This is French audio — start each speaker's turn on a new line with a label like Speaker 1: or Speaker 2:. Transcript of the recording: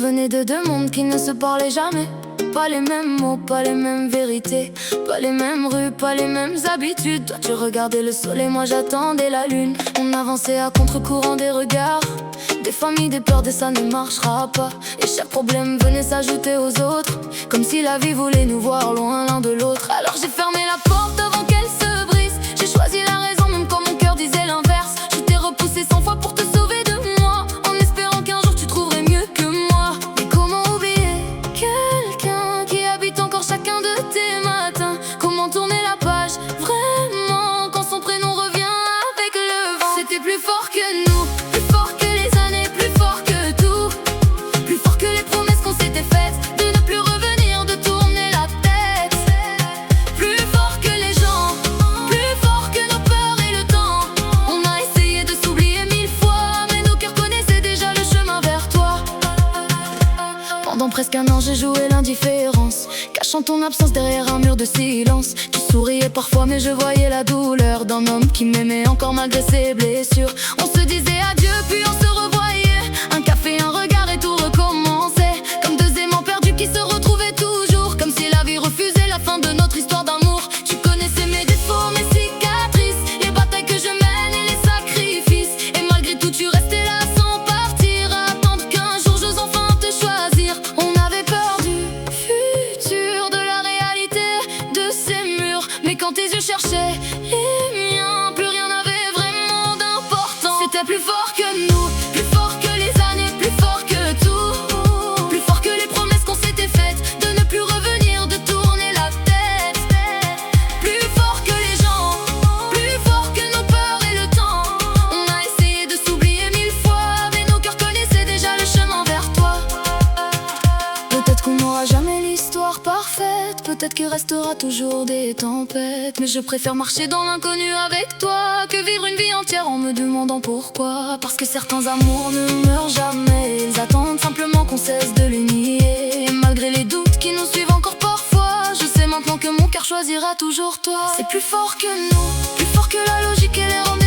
Speaker 1: venez de deux mondes qui ne se parlaient jamais. Pas les mêmes mots, pas les mêmes vérités, pas les mêmes rues, pas les mêmes habitudes. Toi tu regardais le soleil, moi j'attendais la lune. On avançait à contre-courant des regards, des familles, des peurs, des ça ne marchera pas. Et chaque problème venait s'ajouter aux autres, comme si la vie voulait nous voir loin l'un de l'autre. Alors j'ai fermé la porte avant qu'elle se brise. J'ai choisi la raison même quand mon cœur disait l'inverse. Je t'ai repoussé 100 fois pour te sauver de moi, en espérant qu'un jour tu trouverais mieux que moi. Mais comment oublier quelqu'un qui habite encore chacun de tes matins? Comment tourner la page vraiment quand son prénom revient avec le vent? C'était plus fort que nous, plus fort que les années, plus fort que tout, plus fort que les promesses qu'on s'était faites de ne plus revenir, de tourner la tête. Plus fort que les gens, plus fort que nos peurs et le temps. On a essayé de s'oublier 1000 fois, mais nos cœurs connaissaient déjà le chemin vers toi. Pendant presque un an j'ai joué l'indifférence, cachant ton absence derrière un mur de silence. Tu souriais parfois mais je voyais la douleur d'un homme qui m'aimait encore malgré ses blessures. On se disait adieu puis on se revoyait, un café, un regard et tout recommençait. Comme deux aimants perdus qui se retrouvaient toujours, comme si la vie refusait la fin de notre histoire d'amour. Tu connaissais mes défauts, mes cicatrices, les batailles que je mène et les sacrifices. Et malgré tout tu restais là sans partir, à attendre qu'un jour j'ose enfin te choisir. On avait peur du futur, de la réalité, de ces murs. Mais quand tes yeux cherchaient les miens, plus rien n'avait vraiment d'importance. C'était plus fort que nous, plus fort que les années, plus fort que tout, plus fort que les promesses qu'on s'était faites de ne plus revenir, de tourner la tête. Plus fort que les gens, plus fort que nos peurs et le temps. On a essayé de s'oublier 1000 fois, mais nos cœurs connaissaient déjà le chemin vers toi. Peut-être qu'on n'aura jamais l'histoire parfaite, peut-être qu'il restera toujours des tempêtes, mais je préfère marcher dans l'inconnu avec toi que vivre une vie entière en me demandant pourquoi. Parce que certains amours ne meurent jamais, ils attendent simplement qu'on cesse de les nier. Et malgré les doutes qui nous suivent encore parfois, je sais maintenant que mon cœur choisira toujours toi. C'est plus fort que nous, plus fort que la logique et les rendez-vous.